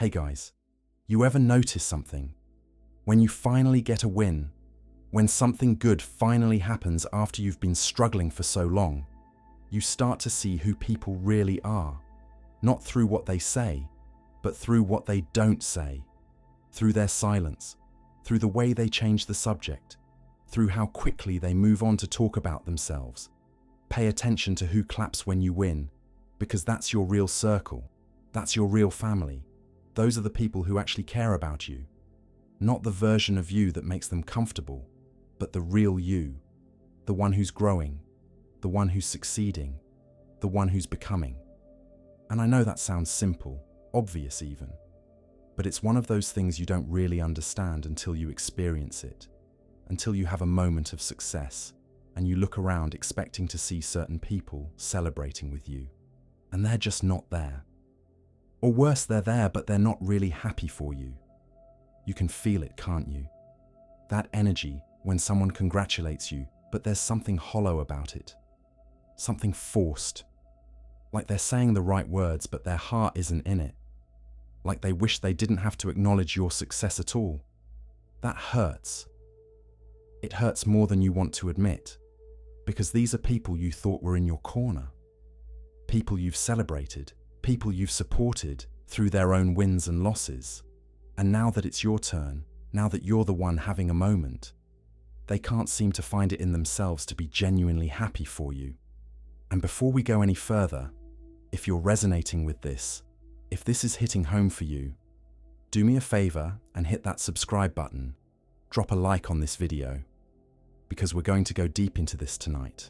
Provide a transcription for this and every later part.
Hey guys, you ever notice something? When you finally get a win, when something good finally happens after you've been struggling for so long, you start to see who people really are, not through what they say, but through what they don't say, through their silence, through the way they change the subject, through how quickly they move on to talk about themselves. Pay attention to who claps when you win, because that's your real circle, that's your real family. Those are the people who actually care about you. Not the version of you that makes them comfortable, but the real you, the one who's growing, the one who's succeeding, the one who's becoming. And I know that sounds simple, obvious even, but it's one of those things you don't really understand until you experience it, until you have a moment of success and you look around expecting to see certain people celebrating with you, and they're just not there. Or worse, they're there, but they're not really happy for you. You can feel it, can't you? That energy when someone congratulates you, but there's something hollow about it. Something forced. Like they're saying the right words, but their heart isn't in it. Like they wish they didn't have to acknowledge your success at all. That hurts. It hurts more than you want to admit, because these are people you thought were in your corner. People you've celebrated, people you've supported through their own wins and losses. And now that it's your turn, now that you're the one having a moment, they can't seem to find it in themselves to be genuinely happy for you. And before we go any further, if you're resonating with this, if this is hitting home for you, do me a favor and hit that subscribe button. Drop a like on this video, because we're going to go deep into this tonight.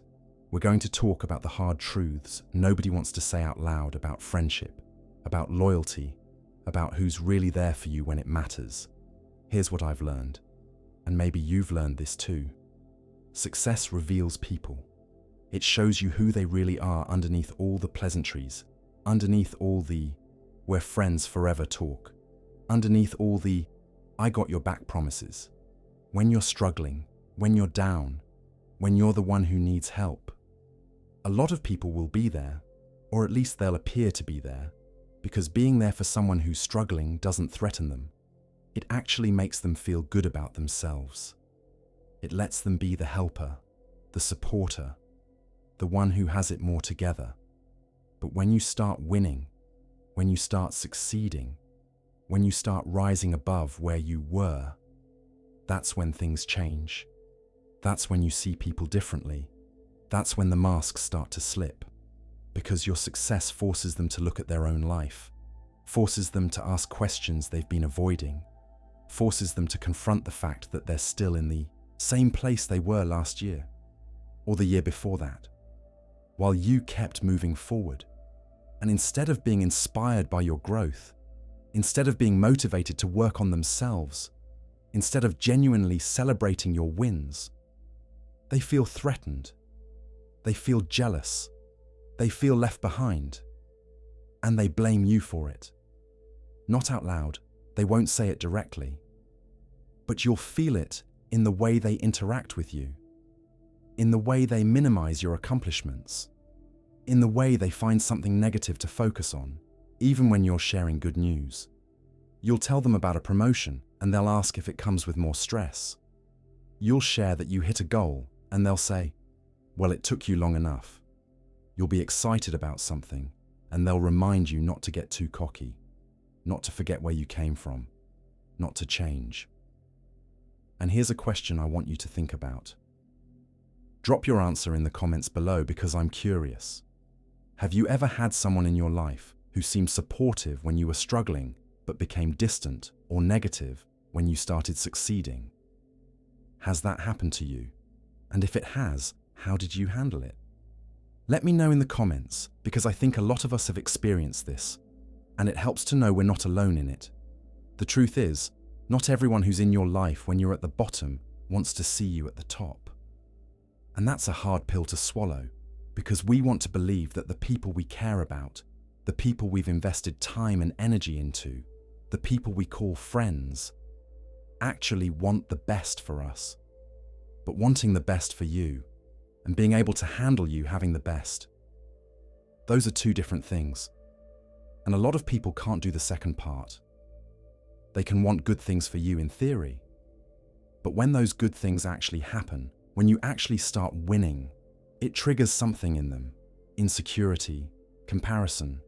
We're going to talk about the hard truths nobody wants to say out loud about friendship, about loyalty, about who's really there for you when it matters. Here's what I've learned, and maybe you've learned this too. Success reveals people. It shows you who they really are underneath all the pleasantries, underneath all the "we're friends forever" talk, underneath all the "I got your back" promises. When you're struggling, when you're down, when you're the one who needs help, a lot of people will be there, or at least they'll appear to be there, because being there for someone who's struggling doesn't threaten them. It actually makes them feel good about themselves. It lets them be the helper, the supporter, the one who has it more together. But when you start winning, when you start succeeding, when you start rising above where you were, that's when things change. That's when you see people differently. That's when the masks start to slip, because your success forces them to look at their own life, forces them to ask questions they've been avoiding, forces them to confront the fact that they're still in the same place they were last year, or the year before that, while you kept moving forward. And instead of being inspired by your growth, instead of being motivated to work on themselves, instead of genuinely celebrating your wins, they feel threatened. They feel jealous. They feel left behind. And they blame you for it. Not out loud, they won't say it directly. But you'll feel it in the way they interact with you, in the way they minimize your accomplishments, in the way they find something negative to focus on, even when you're sharing good news. You'll tell them about a promotion and they'll ask if it comes with more stress. You'll share that you hit a goal and they'll say, "Well, it took you long enough." You'll be excited about something and they'll remind you not to get too cocky, not to forget where you came from, not to change. And here's a question I want you to think about. Drop your answer in the comments below, because I'm curious. Have you ever had someone in your life who seemed supportive when you were struggling, but became distant or negative when you started succeeding? Has that happened to you? And if it has, how did you handle it? Let me know in the comments, because I think a lot of us have experienced this, and it helps to know we're not alone in it. The truth is, not everyone who's in your life when you're at the bottom wants to see you at the top. And that's a hard pill to swallow, because we want to believe that the people we care about, the people we've invested time and energy into, the people we call friends, actually want the best for us. But wanting the best for you, and being able to handle you having the best, those are two different things. And a lot of people can't do the second part. They can want good things for you in theory. But when those good things actually happen, when you actually start winning, it triggers something in them. Insecurity, comparison,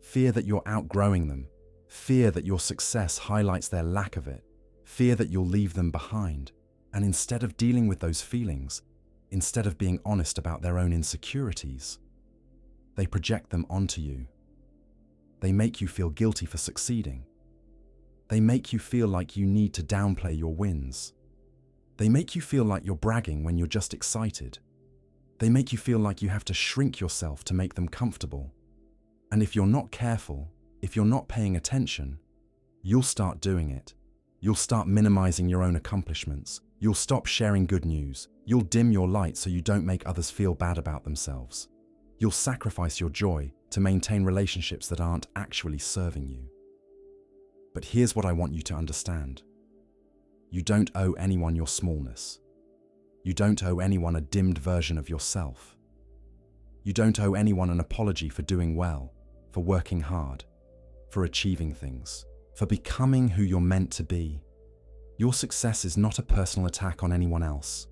fear that you're outgrowing them, fear that your success highlights their lack of it, fear that you'll leave them behind. And instead of dealing with those feelings, instead of being honest about their own insecurities, they project them onto you. They make you feel guilty for succeeding. They make you feel like you need to downplay your wins. They make you feel like you're bragging when you're just excited. They make you feel like you have to shrink yourself to make them comfortable. And if you're not careful, if you're not paying attention, you'll start doing it. You'll start minimizing your own accomplishments. You'll stop sharing good news. You'll dim your light so you don't make others feel bad about themselves. You'll sacrifice your joy to maintain relationships that aren't actually serving you. But here's what I want you to understand. You don't owe anyone your smallness. You don't owe anyone a dimmed version of yourself. You don't owe anyone an apology for doing well, for working hard, for achieving things, for becoming who you're meant to be. Your success is not a personal attack on anyone else.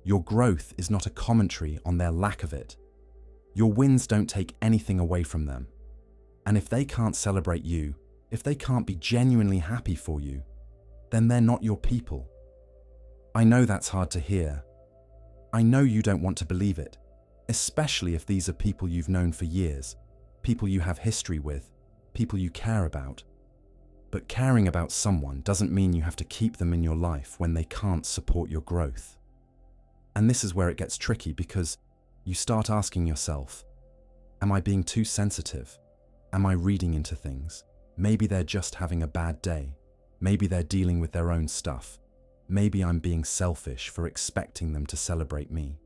Your growth is not a commentary on their lack of it. Your wins don't take anything away from them. And if they can't celebrate you, if they can't be genuinely happy for you, then they're not your people. I know that's hard to hear. I know you don't want to believe it, especially if these are people you've known for years, people you have history with, people you care about. But caring about someone doesn't mean you have to keep them in your life when they can't support your growth. And this is where it gets tricky, because you start asking yourself, am I being too sensitive? Am I reading into things? Maybe they're just having a bad day. Maybe they're dealing with their own stuff. Maybe I'm being selfish for expecting them to celebrate me.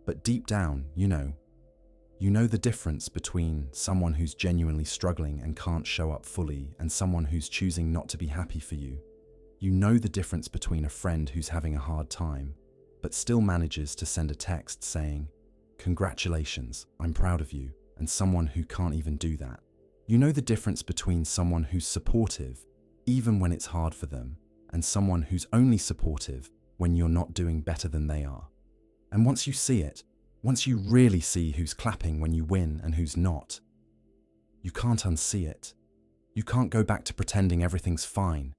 But deep down, you know the difference between someone who's genuinely struggling and can't show up fully and someone who's choosing not to be happy for you. You know the difference between a friend who's having a hard time, but still manages to send a text saying, "Congratulations, I'm proud of you," and someone who can't even do that. You know the difference between someone who's supportive, even when it's hard for them, and someone who's only supportive when you're not doing better than they are. And once you see it, once you really see who's clapping when you win and who's not, you can't unsee it. You can't go back to pretending everything's fine.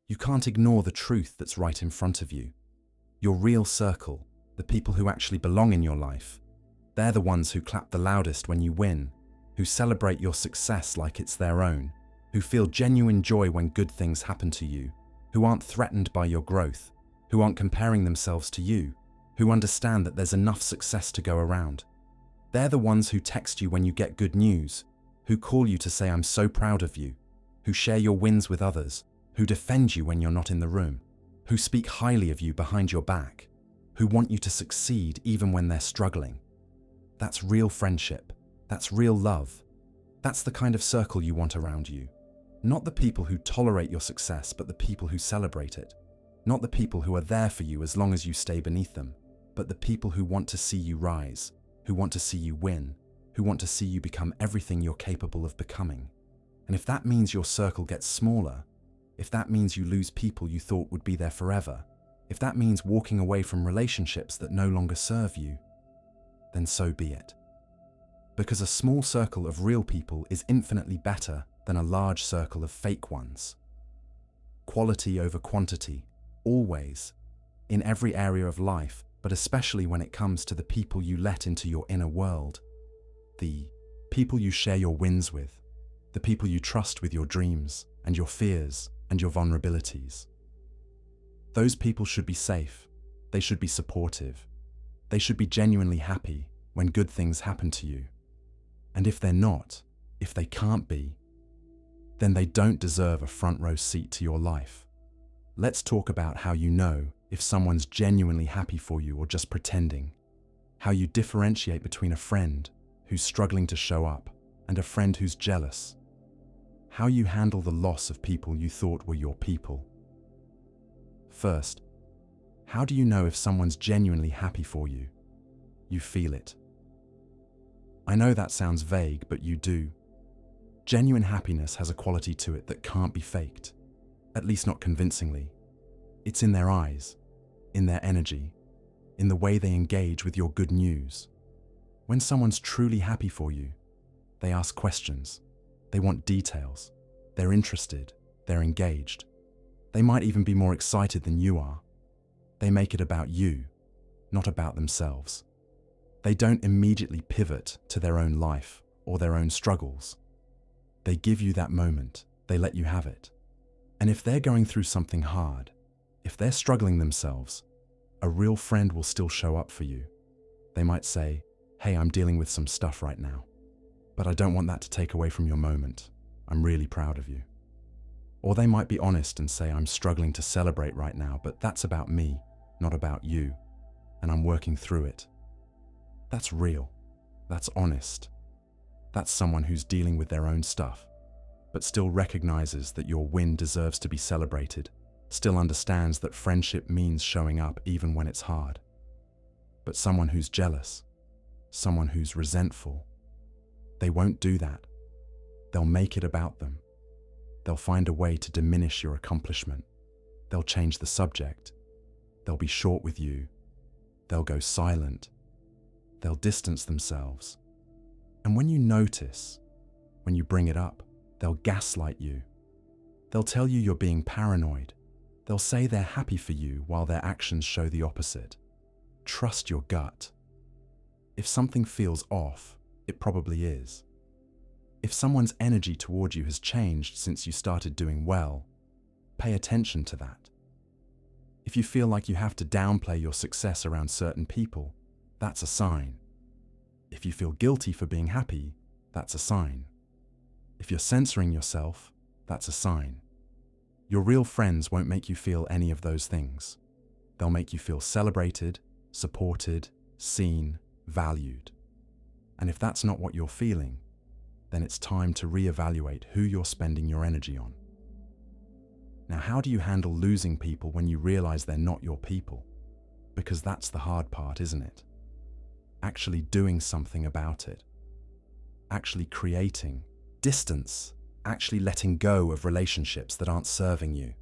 You can't ignore the truth that's right in front of you. Your real circle, the people who actually belong in your life, they're the ones who clap the loudest when you win, who celebrate your success like it's their own, who feel genuine joy when good things happen to you, who aren't threatened by your growth, who aren't comparing themselves to you, who understand that there's enough success to go around. They're the ones who text you when you get good news, who call you to say "I'm so proud of you," who share your wins with others, who defend you when you're not in the room, who speak highly of you behind your back, who want you to succeed even when they're struggling. That's real friendship. That's real love. That's the kind of circle you want around you. Not the people who tolerate your success, but the people who celebrate it. Not the people who are there for you as long as you stay beneath them, but the people who want to see you rise, who want to see you win, who want to see you become everything you're capable of becoming. And if that means your circle gets smaller, if that means you lose people you thought would be there forever, if that means walking away from relationships that no longer serve you, then so be it. Because a small circle of real people is infinitely better than a large circle of fake ones. Quality over quantity, always, in every area of life, but especially when it comes to the people you let into your inner world. The people you share your wins with, the people you trust with your dreams and your fears and your vulnerabilities. Those people should be safe, they should be supportive, they should be genuinely happy when good things happen to you. And if they're not, if they can't be, then they don't deserve a front row seat to your life. Let's talk about how you know if someone's genuinely happy for you or just pretending. How you differentiate between a friend who's struggling to show up and a friend who's jealous. How you handle the loss of people you thought were your people. First, how do you know if someone's genuinely happy for you? You feel it. I know that sounds vague, but you do. Genuine happiness has a quality to it that can't be faked. At least not convincingly. It's in their eyes, in their energy, in the way they engage with your good news. When someone's truly happy for you, they ask questions, they want details, they're interested, they're engaged. They might even be more excited than you are. They make it about you, not about themselves. They don't immediately pivot to their own life or their own struggles. They give you that moment, they let you have it. And if they're going through something hard, if they're struggling themselves, a real friend will still show up for you. They might say, "Hey, I'm dealing with some stuff right now, but I don't want that to take away from your moment. I'm really proud of you." Or they might be honest and say, "I'm struggling to celebrate right now, but that's about me, not about you, and I'm working through it." That's real. That's honest. That's someone who's dealing with their own stuff, but still recognizes that your win deserves to be celebrated, still understands that friendship means showing up even when it's hard. But someone who's jealous, someone who's resentful, they won't do that. They'll make it about them. They'll find a way to diminish your accomplishment. They'll change the subject. They'll be short with you. They'll go silent. They'll distance themselves. And when you notice, when you bring it up, they'll gaslight you. They'll tell you you're being paranoid. They'll say they're happy for you while their actions show the opposite. Trust your gut. If something feels off, it probably is. If someone's energy toward you has changed since you started doing well, pay attention to that. If you feel like you have to downplay your success around certain people, that's a sign. If you feel guilty for being happy, that's a sign. If you're censoring yourself, that's a sign. Your real friends won't make you feel any of those things. They'll make you feel celebrated, supported, seen, valued. And if that's not what you're feeling, then it's time to reevaluate who you're spending your energy on. Now, how do you handle losing people when you realize they're not your people? Because that's the hard part, isn't it? Actually doing something about it. Actually creating distance. Actually letting go of relationships that aren't serving you.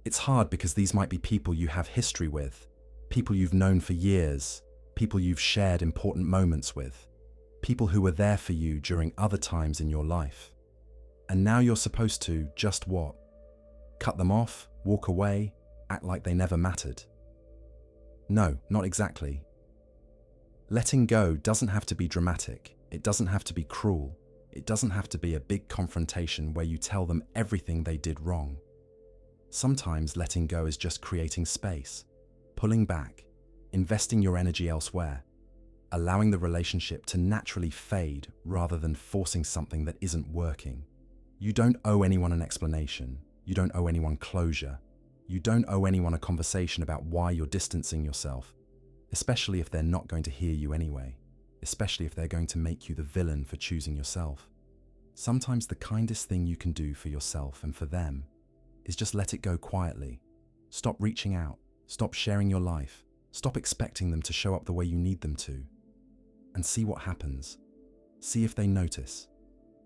It's hard because these might be people you have history with, people you've known for years, people you've shared important moments with, people who were there for you during other times in your life. And now you're supposed to just what? Cut them off, walk away, act like they never mattered? No, not exactly. Letting go doesn't have to be dramatic. It doesn't have to be cruel. It doesn't have to be a big confrontation where you tell them everything they did wrong. Sometimes letting go is just creating space, pulling back, investing your energy elsewhere, allowing the relationship to naturally fade rather than forcing something that isn't working. You don't owe anyone an explanation. You don't owe anyone closure. You don't owe anyone a conversation about why you're distancing yourself, especially if they're not going to hear you anyway. Especially if they're going to make you the villain for choosing yourself. Sometimes the kindest thing you can do for yourself and for them is just let it go quietly. Stop reaching out. Stop sharing your life. Stop expecting them to show up the way you need them to. And see what happens. See if they notice.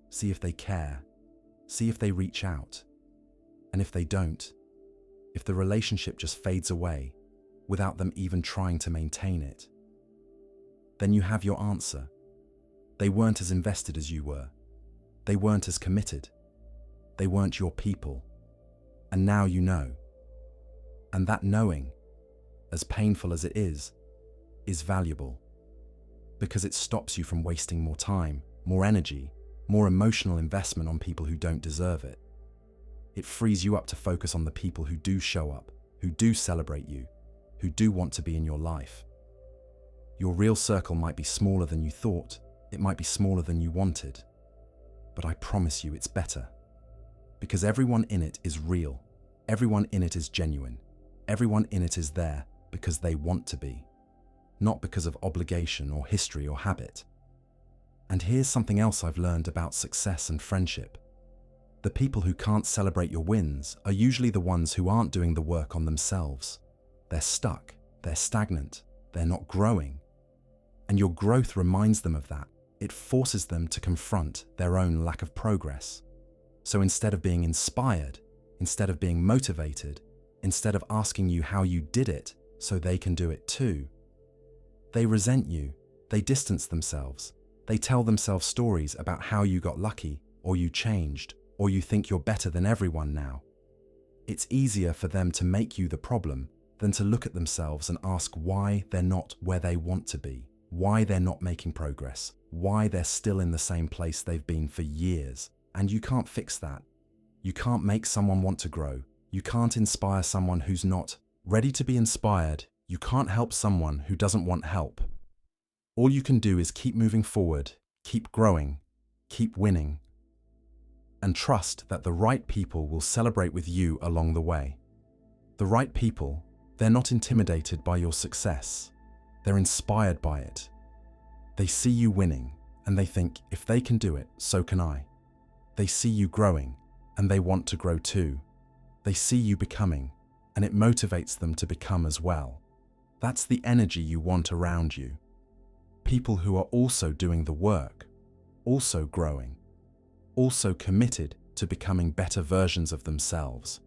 See if they care. See if they reach out. And if they don't, if the relationship just fades away without them even trying to maintain it, then you have your answer. They weren't as invested as you were. They weren't as committed. They weren't your people. And now you know. And that knowing, as painful as it is valuable. Because it stops you from wasting more time, more energy, more emotional investment on people who don't deserve it. It frees you up to focus on the people who do show up, who do celebrate you, who do want to be in your life. Your real circle might be smaller than you thought, it might be smaller than you wanted, but I promise you it's better. Because everyone in it is real, everyone in it is genuine, everyone in it is there because they want to be, not because of obligation or history or habit. And here's something else I've learned about success and friendship. The people who can't celebrate your wins are usually the ones who aren't doing the work on themselves. They're stuck, they're stagnant, they're not growing. And your growth reminds them of that. It forces them to confront their own lack of progress. So instead of being inspired, instead of being motivated, instead of asking you how you did it so they can do it too. They resent you, they distance themselves, they tell themselves stories about how you got lucky, or you changed, or you think you're better than everyone now. It's easier for them to make you the problem than to look at themselves and ask why they're not where they want to be, why they're not making progress, why they're still in the same place they've been for years. And you can't fix that. You can't make someone want to grow. You can't inspire someone who's not ready to be inspired. You can't help someone who doesn't want help. All you can do is keep moving forward, keep growing, keep winning, and trust that the right people will celebrate with you along the way. The right people, they're not intimidated by your success. They're inspired by it. They see you winning, and they think, if they can do it, so can I. They see you growing, and they want to grow too. They see you becoming, and it motivates them to become as well. That's the energy you want around you. People who are also doing the work, also growing, also committed to becoming better versions of themselves.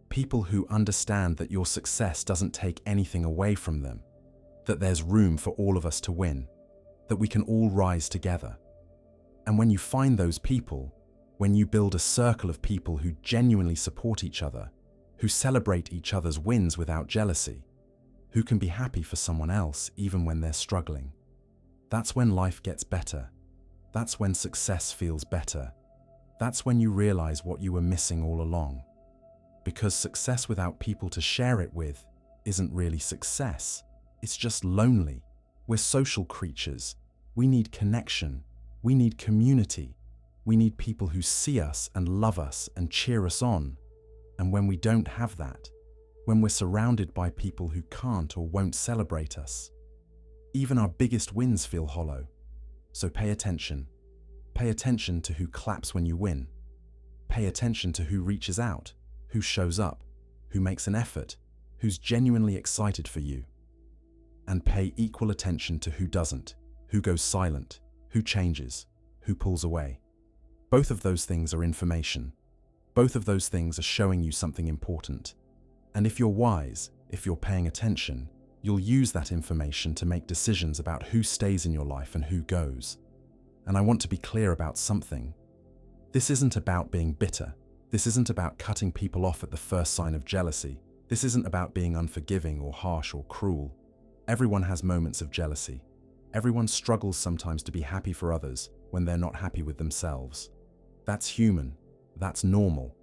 People who understand that your success doesn't take anything away from them, that there's room for all of us to win, that we can all rise together. And when you find those people, when you build a circle of people who genuinely support each other, who celebrate each other's wins without jealousy, who can be happy for someone else even when they're struggling, that's when life gets better. That's when success feels better. That's when you realize what you were missing all along. Because success without people to share it with isn't really success. It's just lonely. We're social creatures. We need connection. We need community. We need people who see us and love us and cheer us on. And when we don't have that, when we're surrounded by people who can't or won't celebrate us, even our biggest wins feel hollow. So pay attention. Pay attention to who claps when you win. Pay attention to who reaches out, who shows up, who makes an effort, who's genuinely excited for you. And pay equal attention to who doesn't, who goes silent, who changes, who pulls away. Both of those things are information. Both of those things are showing you something important. And if you're wise, if you're paying attention, you'll use that information to make decisions about who stays in your life and who goes. And I want to be clear about something. This isn't about being bitter. This isn't about cutting people off at the first sign of jealousy. This isn't about being unforgiving or harsh or cruel. Everyone has moments of jealousy. Everyone struggles sometimes to be happy for others when they're not happy with themselves. That's human. That's normal.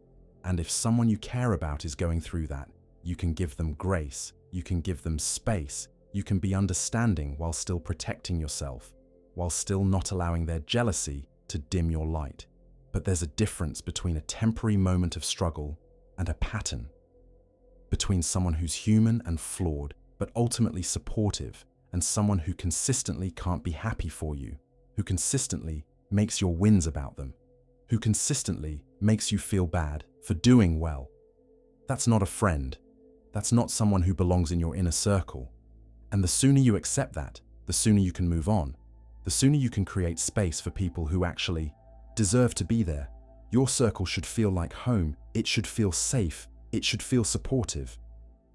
And if someone you care about is going through that, you can give them grace. You can give them space. You can be understanding while still protecting yourself, while still not allowing their jealousy to dim your light. But there's a difference between a temporary moment of struggle and a pattern. Between someone who's human and flawed, but ultimately supportive, and someone who consistently can't be happy for you, who consistently makes your wins about them, who consistently makes you feel bad for doing well. That's not a friend. That's not someone who belongs in your inner circle. And the sooner you accept that, the sooner you can move on. The sooner you can create space for people who actually deserve to be there. Your circle should feel like home. It should feel safe. It should feel supportive.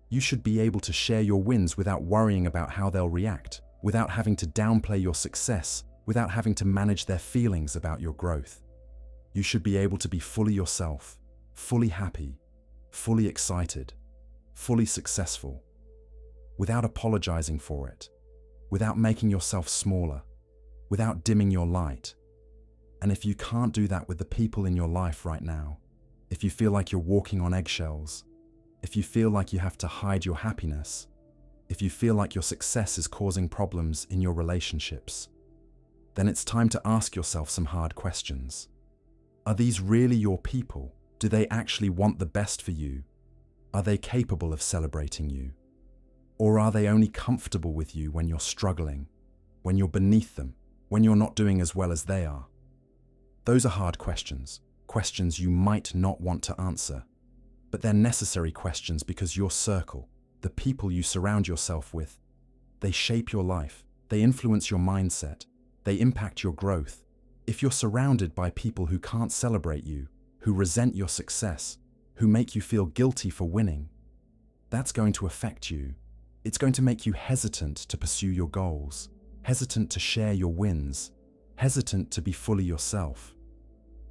You should be able to share your wins without worrying about how they'll react, without having to downplay your success, without having to manage their feelings about your growth. You should be able to be fully yourself, fully happy, fully excited, fully successful, without apologizing for it, without making yourself smaller, without dimming your light. And if you can't do that with the people in your life right now, if you feel like you're walking on eggshells, if you feel like you have to hide your happiness, if you feel like your success is causing problems in your relationships, then it's time to ask yourself some hard questions. Are these really your people? Do they actually want the best for you? Are they capable of celebrating you? Or are they only comfortable with you when you're struggling, when you're beneath them, when you're not doing as well as they are? Those are hard questions, questions you might not want to answer, but they're necessary questions because your circle, the people you surround yourself with, they shape your life, they influence your mindset, they impact your growth. If you're surrounded by people who can't celebrate you, who resent your success, who make you feel guilty for winning, that's going to affect you. It's going to make you hesitant to pursue your goals, hesitant to share your wins, hesitant to be fully yourself.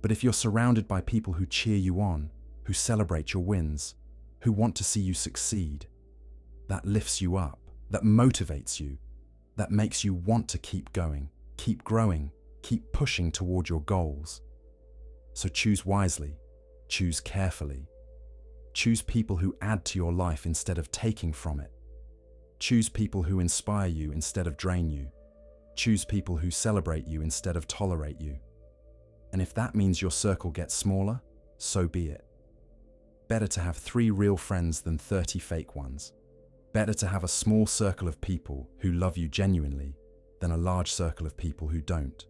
But if you're surrounded by people who cheer you on, who celebrate your wins, who want to see you succeed, that lifts you up, that motivates you, that makes you want to keep going, keep growing, keep pushing toward your goals. So choose wisely, choose carefully. Choose people who add to your life instead of taking from it. Choose people who inspire you instead of drain you. Choose people who celebrate you instead of tolerate you. And if that means your circle gets smaller, so be it. Better to have 3 real friends than 30 fake ones. Better to have a small circle of people who love you genuinely than a large circle of people who don't.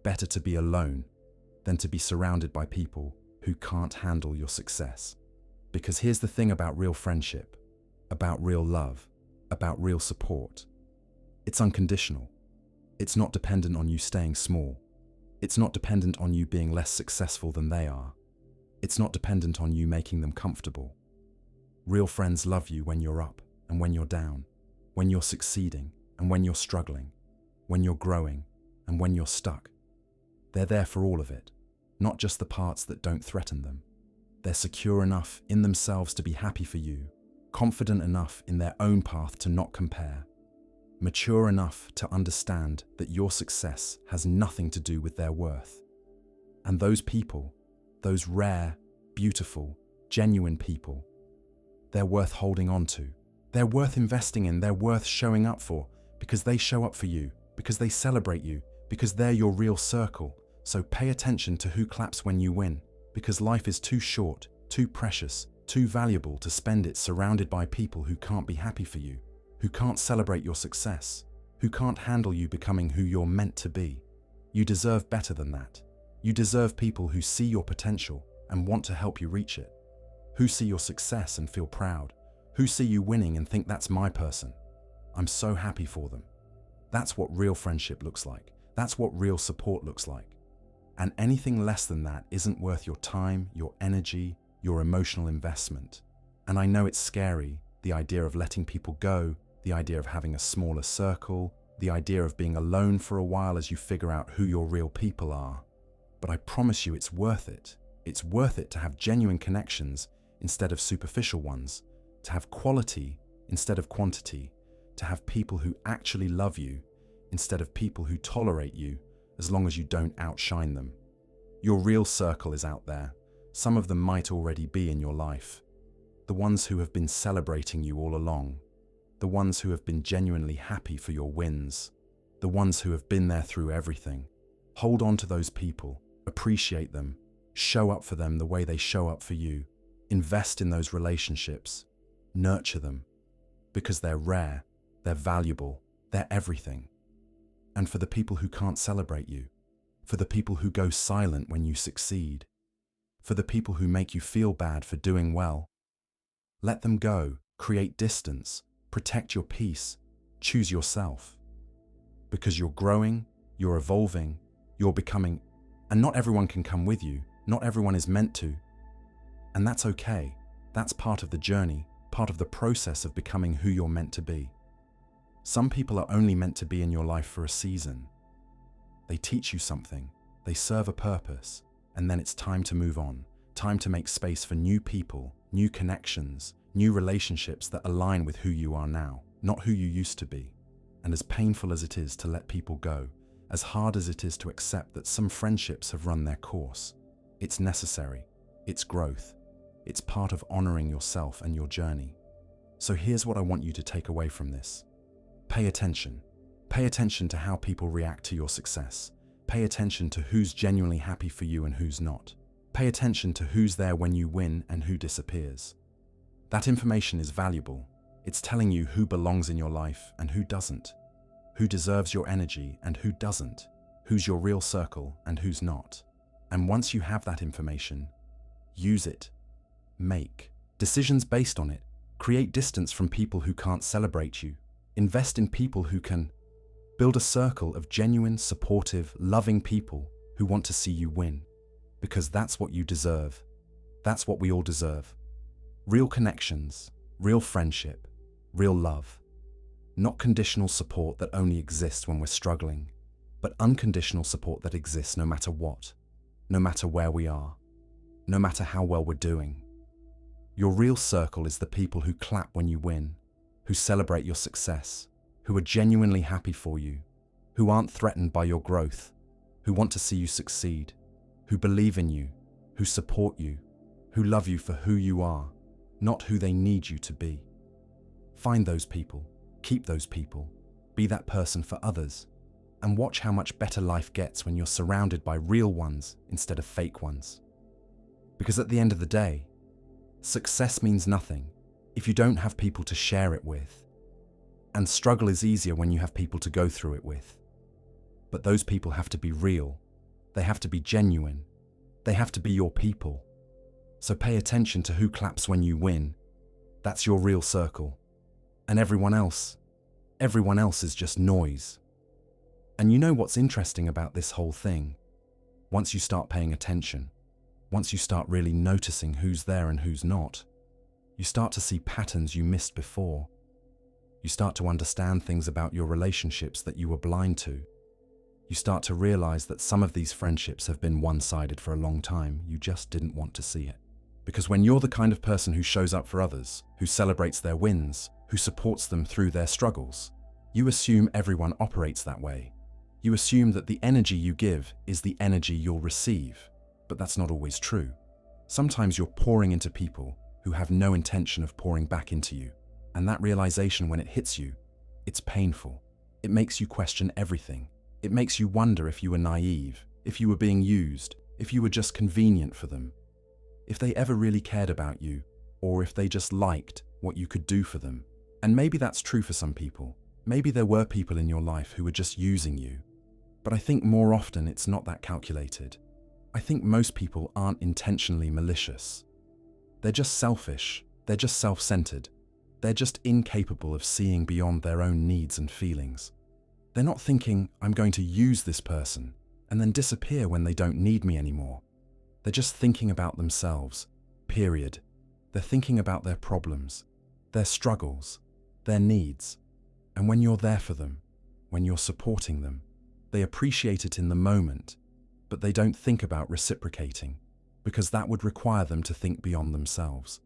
Better to be alone than to be surrounded by people who can't handle your success. Because here's the thing about real friendship, about real love, about real support. It's unconditional. It's not dependent on you staying small. It's not dependent on you being less successful than they are. It's not dependent on you making them comfortable. Real friends love you when you're up and when you're down, when you're succeeding and when you're struggling, when you're growing and when you're stuck. They're there for all of it, not just the parts that don't threaten them. They're secure enough in themselves to be happy for you, confident enough in their own path to not compare, mature enough to understand that your success has nothing to do with their worth. And those people, those rare, beautiful, genuine people, they're worth holding on to. They're worth investing in, they're worth showing up for, because they show up for you, because they celebrate you, because they're your real circle. So pay attention to who claps when you win, because life is too short, too precious, too valuable to spend it surrounded by people who can't be happy for you, who can't celebrate your success, who can't handle you becoming who you're meant to be. You deserve better than that. You deserve people who see your potential and want to help you reach it, who see your success and feel proud, who see you winning and think that's my person. I'm so happy for them. That's what real friendship looks like. That's what real support looks like. And anything less than that isn't worth your time, your energy, your emotional investment. And I know it's scary, the idea of letting people go, the idea of having a smaller circle, the idea of being alone for a while as you figure out who your real people are. But I promise you it's worth it. It's worth it to have genuine connections instead of superficial ones, to have quality instead of quantity, to have people who actually love you instead of people who tolerate you as long as you don't outshine them. Your real circle is out there. Some of them might already be in your life. The ones who have been celebrating you all along. The ones who have been genuinely happy for your wins. The ones who have been there through everything. Hold on to those people. Appreciate them. Show up for them the way they show up for you. Invest in those relationships. Nurture them. Because they're rare, they're valuable, they're everything. And for the people who can't celebrate you, for the people who go silent when you succeed, for the people who make you feel bad for doing well, let them go, create distance, protect your peace, choose yourself. Because you're growing, you're evolving, you're becoming, and not everyone can come with you, not everyone is meant to. And that's okay, that's part of the journey, part of the process of becoming who you're meant to be. Some people are only meant to be in your life for a season. They teach you something, they serve a purpose, and then it's time to move on, time to make space for new people, new connections, new relationships that align with who you are now, not who you used to be. And as painful as it is to let people go, as hard as it is to accept that some friendships have run their course, it's necessary, it's growth, it's part of honoring yourself and your journey. So here's what I want you to take away from this. Pay attention. Pay attention to how people react to your success. Pay attention to who's genuinely happy for you and who's not. Pay attention to who's there when you win and who disappears. That information is valuable. It's telling you who belongs in your life and who doesn't, who deserves your energy and who doesn't, who's your real circle and who's not. And once you have that information, use it. Make decisions based on it. Create distance from people who can't celebrate you. Invest in people who can. Build a circle of genuine, supportive, loving people who want to see you win. Because that's what you deserve. That's what we all deserve. Real connections, real friendship, real love. Not conditional support that only exists when we're struggling, but unconditional support that exists no matter what, no matter where we are, no matter how well we're doing. Your real circle is the people who clap when you win, who celebrate your success, who are genuinely happy for you, who aren't threatened by your growth, who want to see you succeed, who believe in you, who support you, who love you for who you are, not who they need you to be. Find those people, keep those people, be that person for others, and watch how much better life gets when you're surrounded by real ones instead of fake ones. Because at the end of the day, success means nothing if you don't have people to share it with. And struggle is easier when you have people to go through it with. But those people have to be real. They have to be genuine. They have to be your people. So pay attention to who claps when you win. That's your real circle. And everyone else is just noise. And you know what's interesting about this whole thing? Once you start paying attention, once you start really noticing who's there and who's not, you start to see patterns you missed before. You start to understand things about your relationships that you were blind to. You start to realize that some of these friendships have been one-sided for a long time. You just didn't want to see it. Because when you're the kind of person who shows up for others, who celebrates their wins, who supports them through their struggles, you assume everyone operates that way. You assume that the energy you give is the energy you'll receive. But that's not always true. Sometimes you're pouring into people who have no intention of pouring back into you. And that realization, when it hits you, it's painful. It makes you question everything. It makes you wonder if you were naive, if you were being used, if you were just convenient for them, if they ever really cared about you, or if they just liked what you could do for them. And maybe that's true for some people. Maybe there were people in your life who were just using you. But I think more often it's not that calculated. I think most people aren't intentionally malicious. They're just selfish. They're just self-centered. They're just incapable of seeing beyond their own needs and feelings. They're not thinking, I'm going to use this person and then disappear when they don't need me anymore. They're just thinking about themselves, period. They're thinking about their problems, their struggles, their needs. And when you're there for them, when you're supporting them, they appreciate it in the moment, but they don't think about reciprocating, because that would require them to think beyond themselves.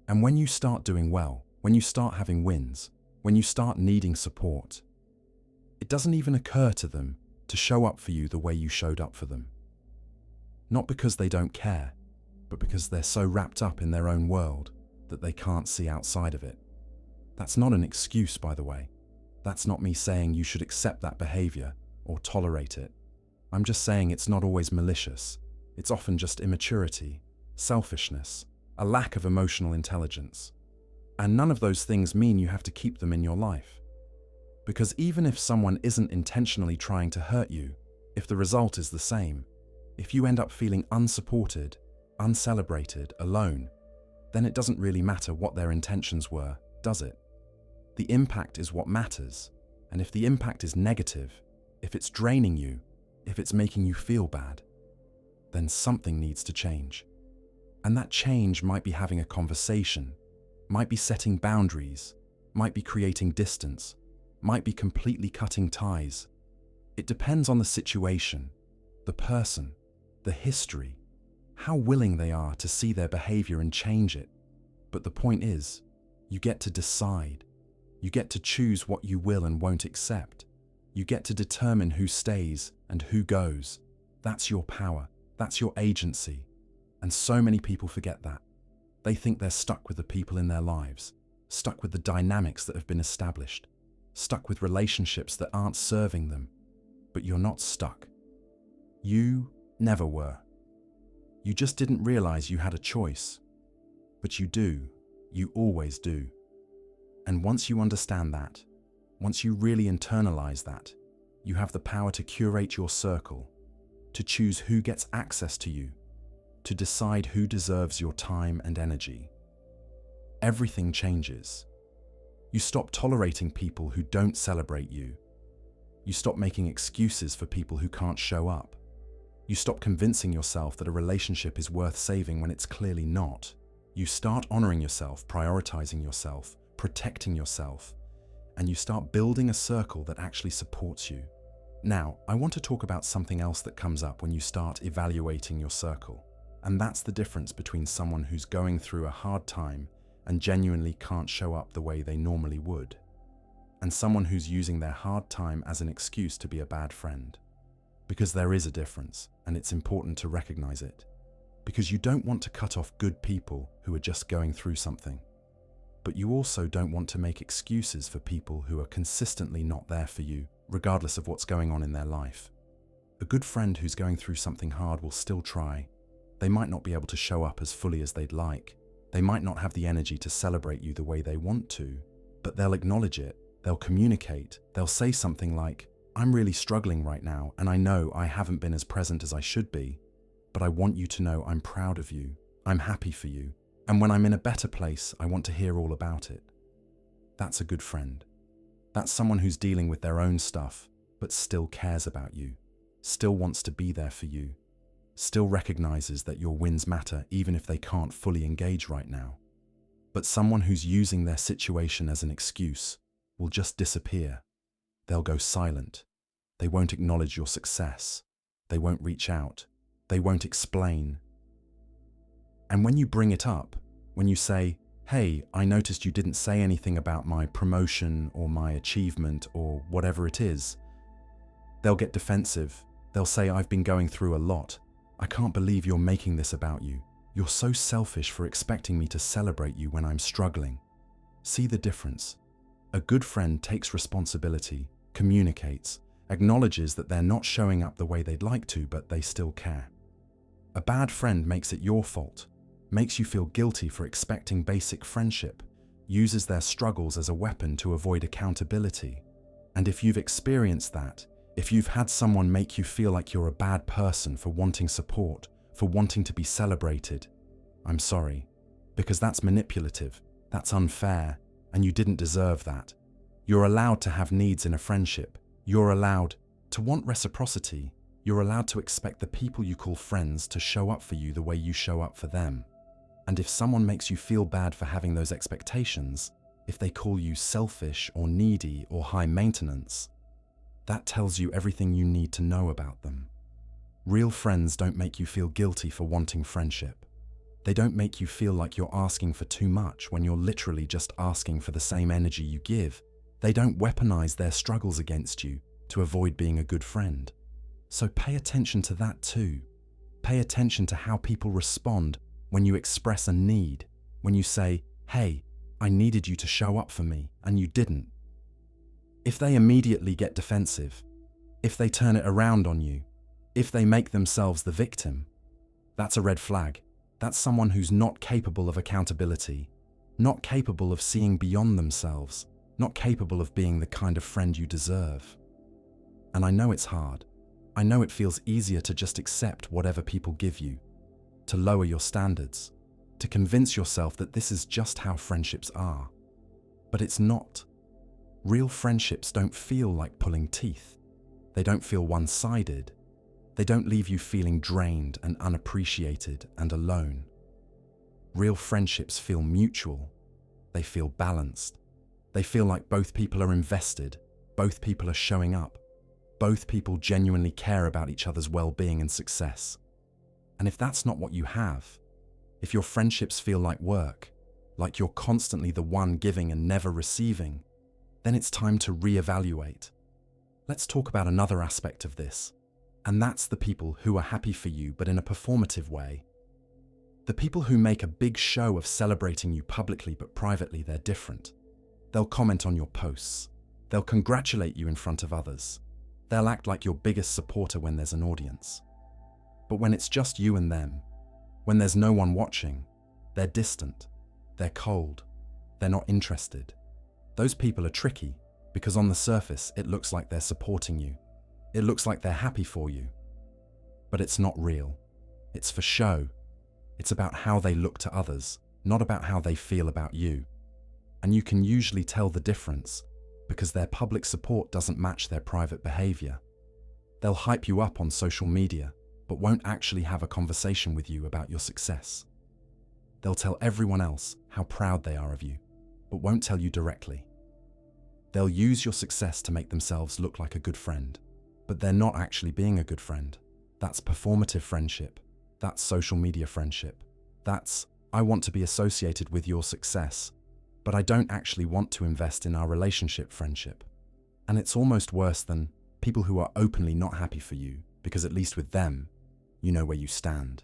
And when you start doing well, when you start having wins, when you start needing support, it doesn't even occur to them to show up for you the way you showed up for them. Not because they don't care, but because they're so wrapped up in their own world that they can't see outside of it. That's not an excuse, by the way. That's not me saying you should accept that behavior or tolerate it. I'm just saying it's not always malicious. It's often just immaturity, selfishness, a lack of emotional intelligence. And none of those things mean you have to keep them in your life. Because even if someone isn't intentionally trying to hurt you, if the result is the same, if you end up feeling unsupported, uncelebrated, alone, then it doesn't really matter what their intentions were, does it? The impact is what matters. And if the impact is negative, if it's draining you, if it's making you feel bad, then something needs to change. And that change might be having a conversation, might be setting boundaries, might be creating distance, might be completely cutting ties. It depends on the situation, the person, the history, how willing they are to see their behavior and change it. But the point is, you get to decide. You get to choose what you will and won't accept. You get to determine who stays and who goes. That's your power. That's your agency. And so many people forget that. They think they're stuck with the people in their lives, stuck with the dynamics that have been established, stuck with relationships that aren't serving them. But you're not stuck. You never were. You just didn't realize you had a choice. But you do. You always do. And once you understand that, once you really internalize that, you have the power to curate your circle, to choose who gets access to you, to decide who deserves your time and energy. Everything changes. You stop tolerating people who don't celebrate you. You stop making excuses for people who can't show up. You stop convincing yourself that a relationship is worth saving when it's clearly not. You start honoring yourself, prioritizing yourself, protecting yourself, and you start building a circle that actually supports you. Now, I want to talk about something else that comes up when you start evaluating your circle, and that's the difference between someone who's going through a hard time and genuinely can't show up the way they normally would, and someone who's using their hard time as an excuse to be a bad friend. Because there is a difference, and it's important to recognize it. Because you don't want to cut off good people who are just going through something. But you also don't want to make excuses for people who are consistently not there for you, regardless of what's going on in their life. A good friend who's going through something hard will still try. They might not be able to show up as fully as they'd like. They might not have the energy to celebrate you the way they want to, but they'll acknowledge it, they'll communicate, they'll say something like, "I'm really struggling right now, and I know I haven't been as present as I should be, but I want you to know I'm proud of you, I'm happy for you, and when I'm in a better place, I want to hear all about it." That's a good friend. That's someone who's dealing with their own stuff, but still cares about you, still wants to be there for you, still recognizes that your wins matter even if they can't fully engage right now. But someone who's using their situation as an excuse will just disappear. They'll go silent. They won't acknowledge your success. They won't reach out. They won't explain. And when you bring it up, when you say, "Hey, I noticed you didn't say anything about my promotion or my achievement or whatever it is," they'll get defensive. They'll say, "I've been going through a lot. I can't believe you're making this about you. You're so selfish for expecting me to celebrate you when I'm struggling." See the difference? A good friend takes responsibility, communicates, acknowledges that they're not showing up the way they'd like to, but they still care. A bad friend makes it your fault, makes you feel guilty for expecting basic friendship, uses their struggles as a weapon to avoid accountability. And if you've experienced that, if you've had someone make you feel like you're a bad person for wanting support, for wanting to be celebrated, I'm sorry, because that's manipulative, that's unfair, and you didn't deserve that. You're allowed to have needs in a friendship. You're allowed to want reciprocity. You're allowed to expect the people you call friends to show up for you the way you show up for them. And if someone makes you feel bad for having those expectations, if they call you selfish or needy or high maintenance, that tells you everything you need to know about them. Real friends don't make you feel guilty for wanting friendship. They don't make you feel like you're asking for too much when you're literally just asking for the same energy you give. They don't weaponize their struggles against you to avoid being a good friend. So pay attention to that too. Pay attention to how people respond when you express a need, when you say, "Hey, I needed you to show up for me," and you didn't. If they immediately get defensive, if they turn it around on you, if they make themselves the victim, that's a red flag. That's someone who's not capable of accountability, not capable of seeing beyond themselves, not capable of being the kind of friend you deserve. And I know it's hard. I know it feels easier to just accept whatever people give you, to lower your standards, to convince yourself that this is just how friendships are. But it's not. Real friendships don't feel like pulling teeth. They don't feel one-sided. They don't leave you feeling drained and unappreciated and alone. Real friendships feel mutual. They feel balanced. They feel like both people are invested, both people are showing up, both people genuinely care about each other's well-being and success. And if that's not what you have, if your friendships feel like work, like you're constantly the one giving and never receiving, then it's time to reevaluate. Let's talk about another aspect of this, and that's the people who are happy for you but in a performative way. The people who make a big show of celebrating you publicly but privately, they're different. They'll comment on your posts. They'll congratulate you in front of others. They'll act like your biggest supporter when there's an audience. But when it's just you and them, when there's no one watching, they're distant, they're cold, they're not interested. Those people are tricky because on the surface it looks like they're supporting you. It looks like they're happy for you. But it's not real. It's for show. It's about how they look to others, not about how they feel about you. And you can usually tell the difference because their public support doesn't match their private behavior. They'll hype you up on social media. but won't actually have a conversation with you about your success. They'll tell everyone else how proud they are of you, but won't tell you directly. They'll use your success to make themselves look like a good friend, but they're not actually being a good friend. That's performative friendship. That's social media friendship. That's, I want to be associated with your success, but I don't actually want to invest in our relationship friendship. And it's almost worse than people who are openly not happy for you, because at least with them, you know where you stand.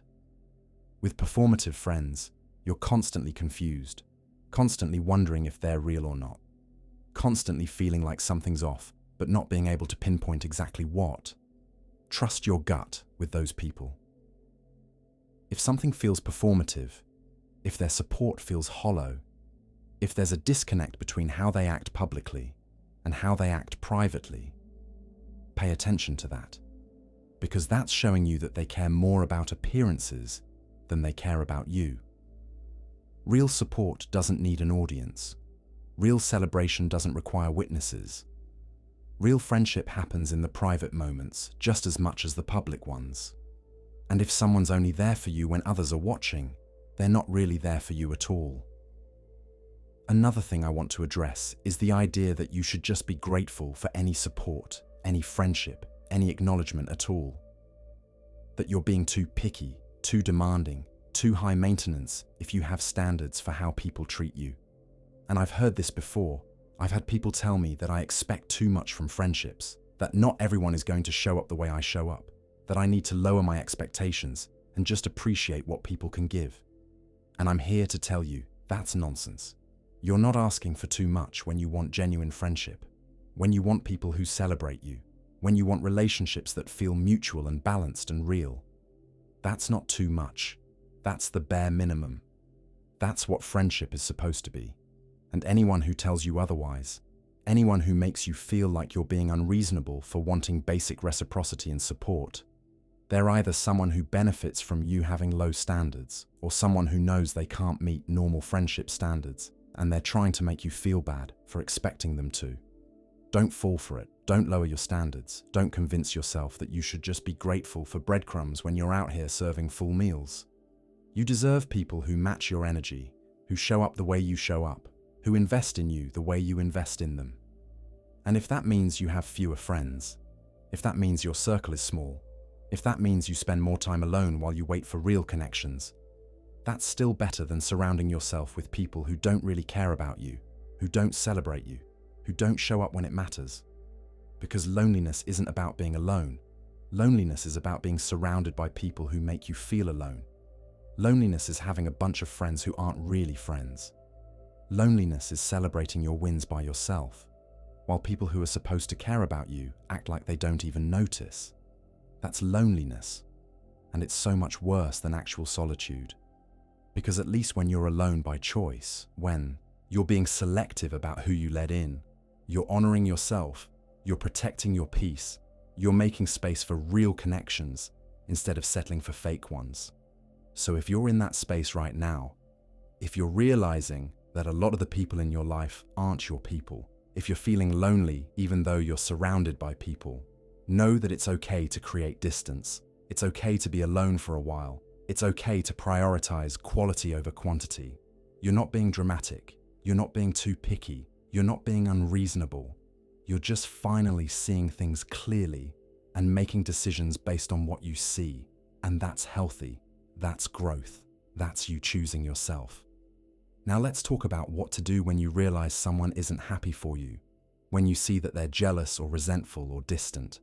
With performative friends, you're constantly confused, constantly wondering if they're real or not, constantly feeling like something's off, but not being able to pinpoint exactly what. Trust your gut with those people. If something feels performative, if their support feels hollow, if there's a disconnect between how they act publicly and how they act privately, pay attention to that, because that's showing you that they care more about appearances than they care about you. Real support doesn't need an audience. Real celebration doesn't require witnesses. Real friendship happens in the private moments just as much as the public ones. And if someone's only there for you when others are watching, they're not really there for you at all. Another thing I want to address is the idea that you should just be grateful for any support, any friendship, any acknowledgement at all. That you're being too picky, too demanding, too high maintenance if you have standards for how people treat you. And I've heard this before. I've had people tell me that I expect too much from friendships, that not everyone is going to show up the way I show up, that I need to lower my expectations and just appreciate what people can give. And I'm here to tell you, that's nonsense. You're not asking for too much when you want genuine friendship, when you want people who celebrate you, when you want relationships that feel mutual and balanced and real. That's not too much. That's the bare minimum. That's what friendship is supposed to be. And anyone who tells you otherwise, anyone who makes you feel like you're being unreasonable for wanting basic reciprocity and support, they're either someone who benefits from you having low standards or someone who knows they can't meet normal friendship standards and they're trying to make you feel bad for expecting them to. Don't fall for it. Don't lower your standards. Don't convince yourself that you should just be grateful for breadcrumbs when you're out here serving full meals. You deserve people who match your energy, who show up the way you show up, who invest in you the way you invest in them. And if that means you have fewer friends, if that means your circle is small, if that means you spend more time alone while you wait for real connections, that's still better than surrounding yourself with people who don't really care about you, who don't celebrate you, who don't show up when it matters. Because loneliness isn't about being alone. Loneliness is about being surrounded by people who make you feel alone. Loneliness is having a bunch of friends who aren't really friends. Loneliness is celebrating your wins by yourself, while people who are supposed to care about you act like they don't even notice. That's loneliness, and it's so much worse than actual solitude. Because at least when you're alone by choice, when you're being selective about who you let in, you're honoring yourself, you're protecting your peace, you're making space for real connections instead of settling for fake ones. So if you're in that space right now, if you're realizing that a lot of the people in your life aren't your people, if you're feeling lonely even though you're surrounded by people, know that it's okay to create distance. It's okay to be alone for a while. It's okay to prioritize quality over quantity. You're not being dramatic. You're not being too picky. You're not being unreasonable. You're just finally seeing things clearly and making decisions based on what you see. And that's healthy. That's growth. That's you choosing yourself. Now let's talk about what to do when you realize someone isn't happy for you, when you see that they're jealous or resentful or distant.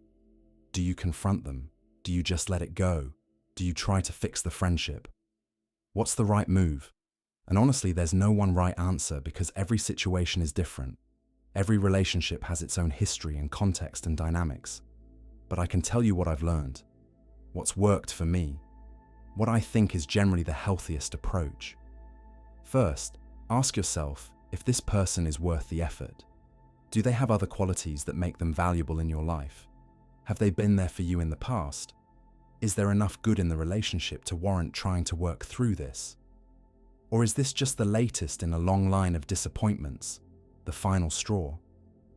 Do you confront them? Do you just let it go? Do you try to fix the friendship? What's the right move? And honestly, there's no one right answer because every situation is different. Every relationship has its own history and context and dynamics. But I can tell you what I've learned, what's worked for me, what I think is generally the healthiest approach. First, ask yourself if this person is worth the effort. Do they have other qualities that make them valuable in your life? Have they been there for you in the past? Is there enough good in the relationship to warrant trying to work through this? Or is this just the latest in a long line of disappointments, the final straw,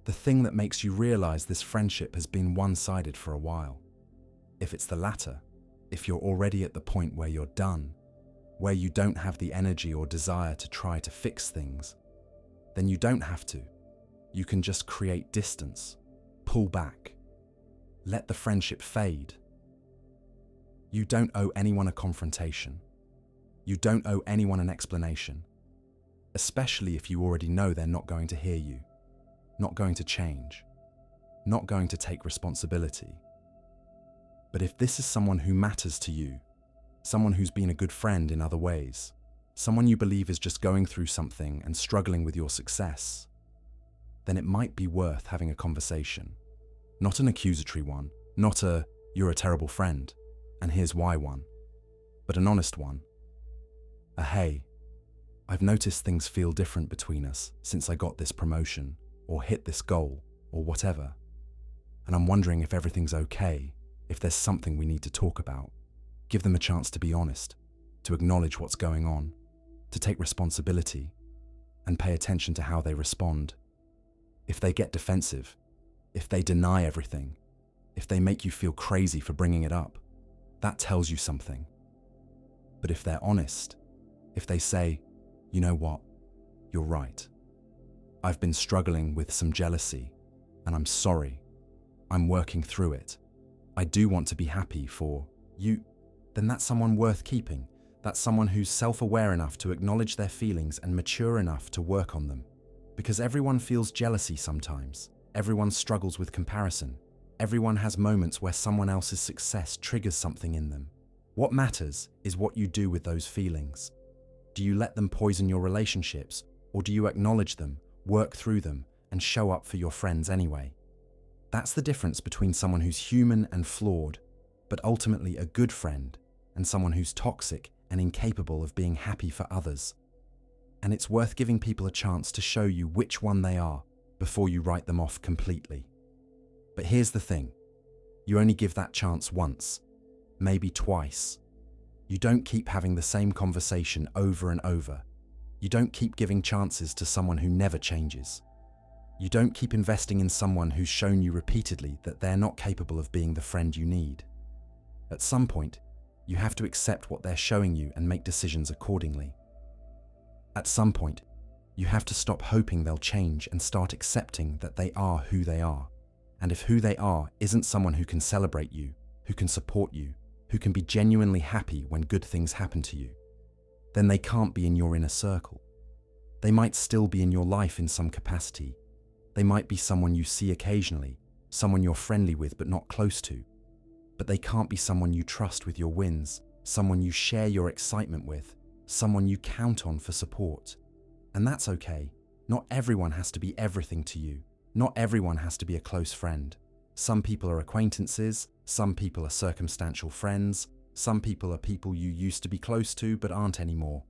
the thing that makes you realize this friendship has been one-sided for a while? If it's the latter, If you're already at the point where you're done, where you don't have the energy or desire to try to fix things, then you don't have to. You can just create distance, pull back, let the friendship fade. You don't owe anyone a confrontation. You don't owe anyone an explanation, especially if you already know they're not going to hear you, not going to change, not going to take responsibility. But if this is someone who matters to you, someone who's been a good friend in other ways, someone you believe is just going through something and struggling with your success, then it might be worth having a conversation. Not an accusatory one, not a "you're a terrible friend, and here's why" one, but an honest one. A "hey, I've noticed things feel different between us since I got this promotion, or hit this goal, or whatever, and I'm wondering if everything's okay, if there's something we need to talk about." Give them a chance to be honest, to acknowledge what's going on, to take responsibility, and pay attention to how they respond. If they get defensive, if they deny everything, if they make you feel crazy for bringing it up, that tells you something. But if they're honest, if they say, "You know what, you're right. I've been struggling with some jealousy, and I'm sorry. I'm working through it. I do want to be happy for you," then that's someone worth keeping. That's someone who's self-aware enough to acknowledge their feelings and mature enough to work on them. Because everyone feels jealousy sometimes. Everyone struggles with comparison. Everyone has moments where someone else's success triggers something in them. What matters is what you do with those feelings. Do you let them poison your relationships, or do you acknowledge them, work through them, and show up for your friends anyway? That's the difference between someone who's human and flawed, but ultimately a good friend, and someone who's toxic and incapable of being happy for others. And it's worth giving people a chance to show you which one they are before you write them off completely. But here's the thing. You only give that chance once, maybe twice. You don't keep having the same conversation over and over. You don't keep giving chances to someone who never changes. You don't keep investing in someone who's shown you repeatedly that they're not capable of being the friend you need. At some point, you have to accept what they're showing you and make decisions accordingly. At some point, you have to stop hoping they'll change and start accepting that they are who they are. And if who they are isn't someone who can celebrate you, who can support you, who can be genuinely happy when good things happen to you, then they can't be in your inner circle. They might still be in your life in some capacity. They might be someone you see occasionally, someone you're friendly with but not close to. But they can't be someone you trust with your wins, someone you share your excitement with, someone you count on for support. And that's okay. Not everyone has to be everything to you. Not everyone has to be a close friend. Some people are acquaintances, some people are circumstantial friends, some people are people you used to be close to but aren't anymore.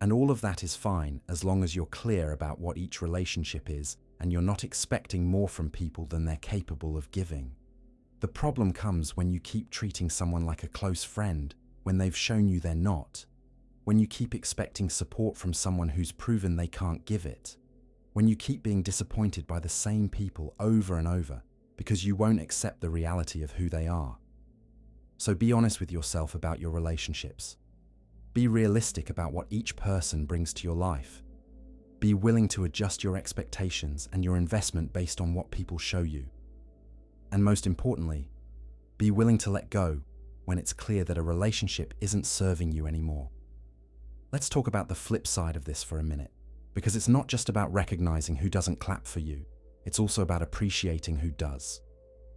And all of that is fine as long as you're clear about what each relationship is and you're not expecting more from people than they're capable of giving. The problem comes when you keep treating someone like a close friend when they've shown you they're not. When you keep expecting support from someone who's proven they can't give it. When you keep being disappointed by the same people over and over because you won't accept the reality of who they are. So be honest with yourself about your relationships. Be realistic about what each person brings to your life. Be willing to adjust your expectations and your investment based on what people show you. And most importantly, be willing to let go when it's clear that a relationship isn't serving you anymore. Let's talk about the flip side of this for a minute, because it's not just about recognizing who doesn't clap for you, it's also about appreciating who does.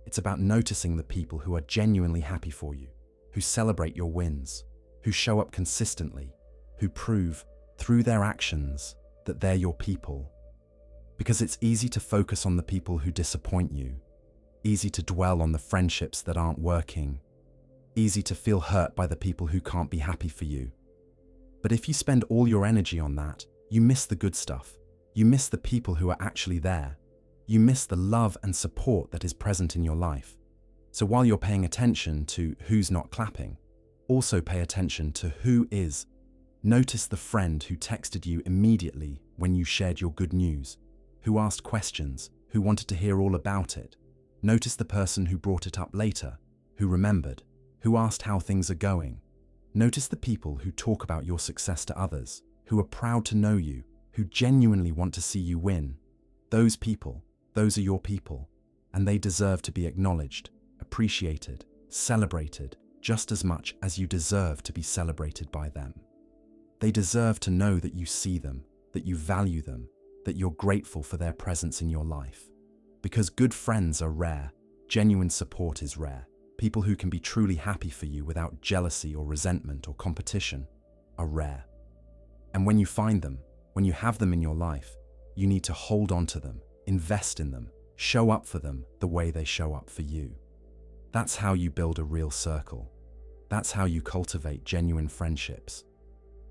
It's about noticing the people who are genuinely happy for you, who celebrate your wins, who show up consistently, who prove, through their actions, that they're your people. Because it's easy to focus on the people who disappoint you, easy to dwell on the friendships that aren't working, easy to feel hurt by the people who can't be happy for you. But if you spend all your energy on that, you miss the good stuff. You miss the people who are actually there. You miss the love and support that is present in your life. So while you're paying attention to who's not clapping, also pay attention to who is. Notice the friend who texted you immediately when you shared your good news, who asked questions, who wanted to hear all about it. Notice the person who brought it up later, who remembered, who asked how things are going. Notice the people who talk about your success to others, who are proud to know you, who genuinely want to see you win. Those people, those are your people, and they deserve to be acknowledged, appreciated, celebrated, just as much as you deserve to be celebrated by them. They deserve to know that you see them, that you value them, that you're grateful for their presence in your life. Because good friends are rare, genuine support is rare. People who can be truly happy for you without jealousy or resentment or competition are rare. And when you find them, when you have them in your life, you need to hold on to them, invest in them, show up for them the way they show up for you. That's how you build a real circle. That's how you cultivate genuine friendships.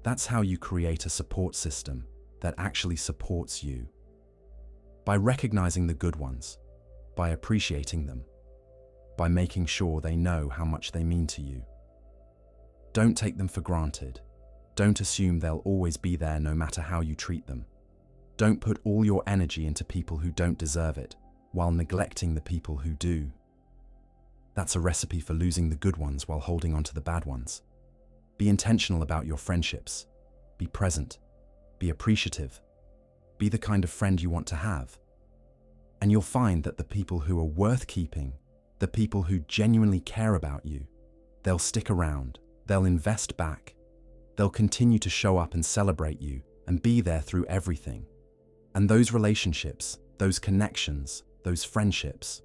That's how you create a support system that actually supports you. By recognizing the good ones, by appreciating them, by making sure they know how much they mean to you. Don't take them for granted. Don't assume they'll always be there no matter how you treat them. Don't put all your energy into people who don't deserve it, while neglecting the people who do. That's a recipe for losing the good ones while holding on to the bad ones. Be intentional about your friendships. Be present. Be appreciative. Be the kind of friend you want to have. And you'll find that the people who are worth keeping, the people who genuinely care about you, they'll stick around, they'll invest back, they'll continue to show up and celebrate you and be there through everything. And those relationships, those connections, those friendships,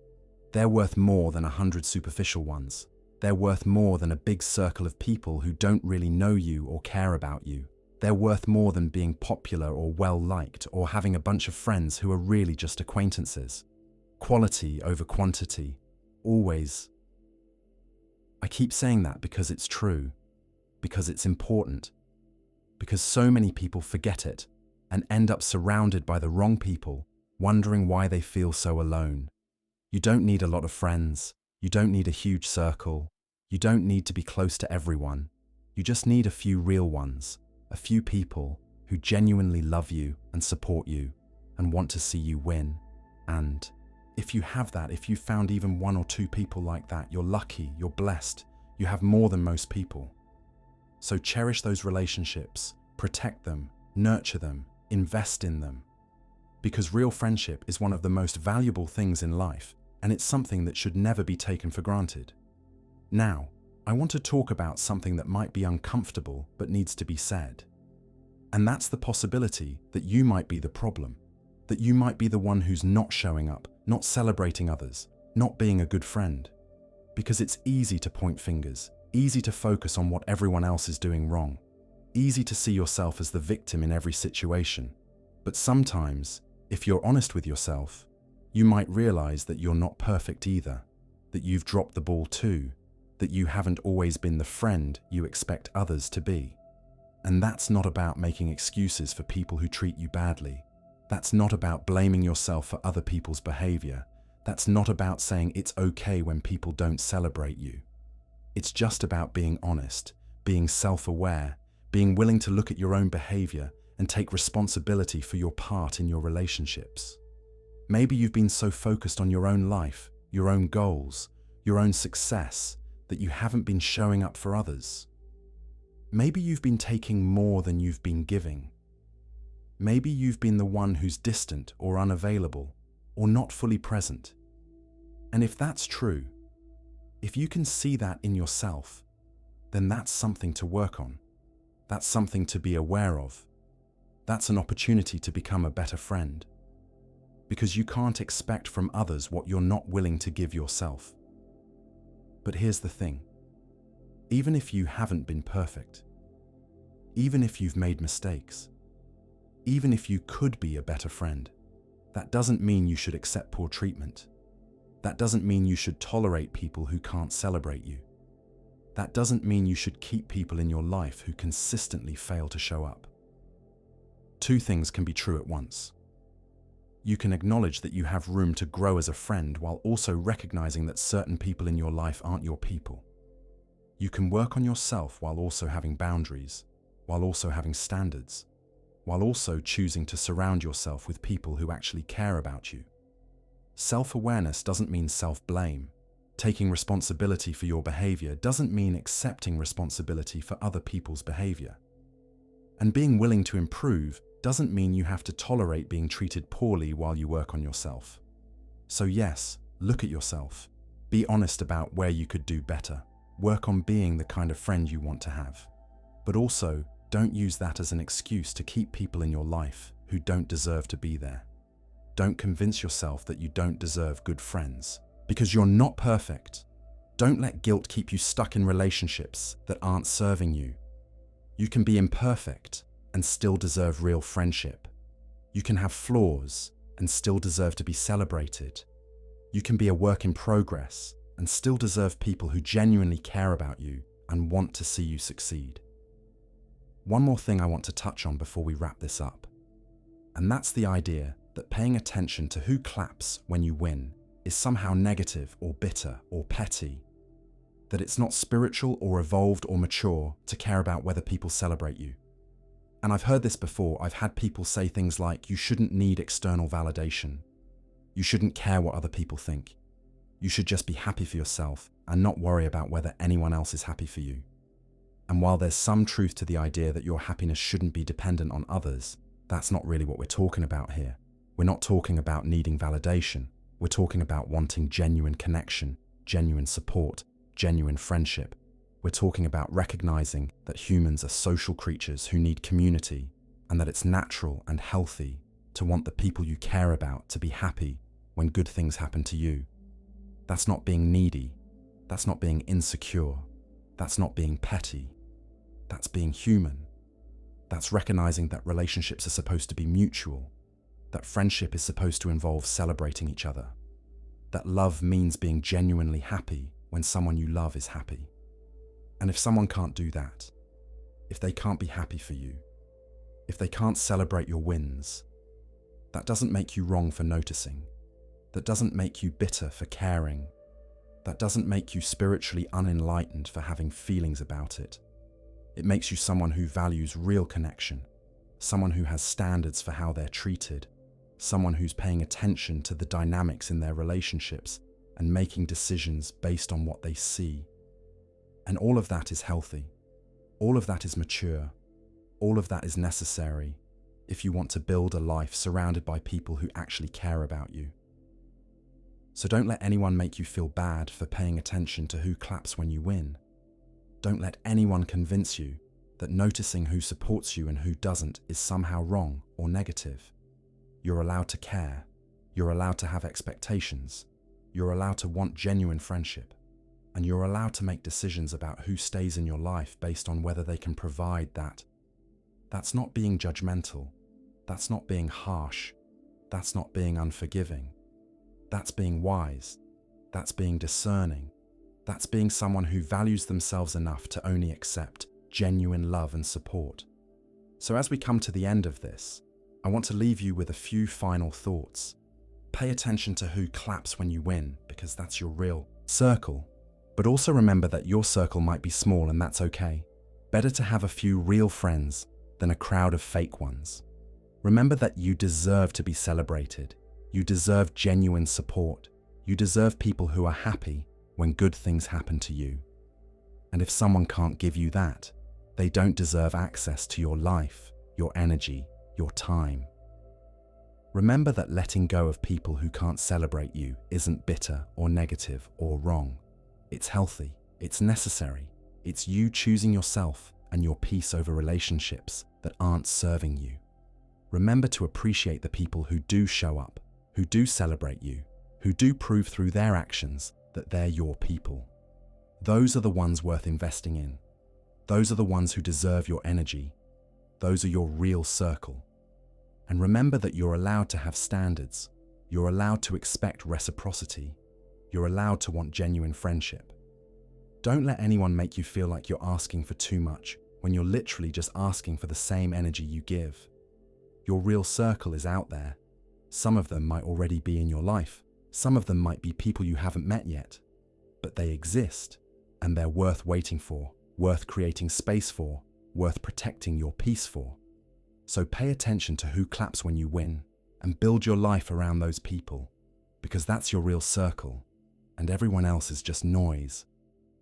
they're worth more than 100 superficial ones. They're worth more than a big circle of people who don't really know you or care about you. They're worth more than being popular or well-liked or having a bunch of friends who are really just acquaintances. Quality over quantity, always. I keep saying that because it's true, because it's important, because so many people forget it and end up surrounded by the wrong people, wondering why they feel so alone. You don't need a lot of friends. You don't need a huge circle. You don't need to be close to everyone. You just need a few real ones, a few people who genuinely love you and support you and want to see you win. And if you have that, if you found even 1 or 2 people like that, you're lucky, you're blessed. You have more than most people. So cherish those relationships, protect them, nurture them, invest in them. Because real friendship is one of the most valuable things in life, and it's something that should never be taken for granted. Now, I want to talk about something that might be uncomfortable but needs to be said. And that's the possibility that you might be the problem, that you might be the one who's not showing up, not celebrating others, not being a good friend. Because it's easy to point fingers, easy to focus on what everyone else is doing wrong, easy to see yourself as the victim in every situation. But sometimes, if you're honest with yourself, you might realize that you're not perfect either, that you've dropped the ball too, that you haven't always been the friend you expect others to be. And that's not about making excuses for people who treat you badly. That's not about blaming yourself for other people's behavior. That's not about saying it's okay when people don't celebrate you. It's just about being honest, being self-aware, being willing to look at your own behavior and take responsibility for your part in your relationships. Maybe you've been so focused on your own life, your own goals, your own success, that you haven't been showing up for others. Maybe you've been taking more than you've been giving. Maybe you've been the one who's distant or unavailable or not fully present. And if that's true, if you can see that in yourself, then that's something to work on. That's something to be aware of. That's an opportunity to become a better friend. Because you can't expect from others what you're not willing to give yourself. But here's the thing. Even if you haven't been perfect, even if you've made mistakes, even if you could be a better friend, that doesn't mean you should accept poor treatment. That doesn't mean you should tolerate people who can't celebrate you. That doesn't mean you should keep people in your life who consistently fail to show up. 2 things can be true at once. You can acknowledge that you have room to grow as a friend while also recognizing that certain people in your life aren't your people. You can work on yourself while also having boundaries, while also having standards, while also choosing to surround yourself with people who actually care about you. Self-awareness doesn't mean self-blame. Taking responsibility for your behavior doesn't mean accepting responsibility for other people's behavior. And being willing to improve doesn't mean you have to tolerate being treated poorly while you work on yourself. So yes, look at yourself. Be honest about where you could do better. Work on being the kind of friend you want to have. But also, don't use that as an excuse to keep people in your life who don't deserve to be there. Don't convince yourself that you don't deserve good friends, because you're not perfect. Don't let guilt keep you stuck in relationships that aren't serving you. You can be imperfect and still deserve real friendship. You can have flaws and still deserve to be celebrated. You can be a work in progress and still deserve people who genuinely care about you and want to see you succeed. One more thing I want to touch on before we wrap this up, and that's the idea that paying attention to who claps when you win is somehow negative or bitter or petty, that it's not spiritual or evolved or mature to care about whether people celebrate you. And I've heard this before. I've had people say things like, you shouldn't need external validation. You shouldn't care what other people think. You should just be happy for yourself and not worry about whether anyone else is happy for you. And while there's some truth to the idea that your happiness shouldn't be dependent on others, that's not really what we're talking about here. We're not talking about needing validation. We're talking about wanting genuine connection, genuine support, genuine friendship. We're talking about recognizing that humans are social creatures who need community, and that it's natural and healthy to want the people you care about to be happy when good things happen to you. That's not being needy. That's not being insecure. That's not being petty. That's being human. That's recognizing that relationships are supposed to be mutual, that friendship is supposed to involve celebrating each other, that love means being genuinely happy when someone you love is happy. And if someone can't do that, if they can't be happy for you, if they can't celebrate your wins, that doesn't make you wrong for noticing. That doesn't make you bitter for caring. That doesn't make you spiritually unenlightened for having feelings about it. It makes you someone who values real connection, someone who has standards for how they're treated, someone who's paying attention to the dynamics in their relationships and making decisions based on what they see. And all of that is healthy. All of that is mature. All of that is necessary if you want to build a life surrounded by people who actually care about you. So don't let anyone make you feel bad for paying attention to who claps when you win. Don't let anyone convince you that noticing who supports you and who doesn't is somehow wrong or negative. You're allowed to care. You're allowed to have expectations. You're allowed to want genuine friendship. And you're allowed to make decisions about who stays in your life based on whether they can provide that. That's not being judgmental. That's not being harsh. That's not being unforgiving. That's being wise. That's being discerning. That's being someone who values themselves enough to only accept genuine love and support. So as we come to the end of this, I want to leave you with a few final thoughts. Pay attention to who claps when you win, because that's your real circle. But also remember that your circle might be small, and that's okay. Better to have a few real friends than a crowd of fake ones. Remember that you deserve to be celebrated. You deserve genuine support. You deserve people who are happy when good things happen to you. And if someone can't give you that, they don't deserve access to your life, your energy, your time. Remember that letting go of people who can't celebrate you isn't bitter or negative or wrong. It's healthy, it's necessary. It's you choosing yourself and your peace over relationships that aren't serving you. Remember to appreciate the people who do show up, who do celebrate you, who do prove through their actions that they're your people. Those are the ones worth investing in. Those are the ones who deserve your energy. Those are your real circle. And remember that you're allowed to have standards. You're allowed to expect reciprocity. You're allowed to want genuine friendship. Don't let anyone make you feel like you're asking for too much when you're literally just asking for the same energy you give. Your real circle is out there. Some of them might already be in your life. Some of them might be people you haven't met yet. But they exist, and they're worth waiting for, worth creating space for, worth protecting your peace for. So pay attention to who claps when you win, and build your life around those people, because that's your real circle. and everyone else is just noise.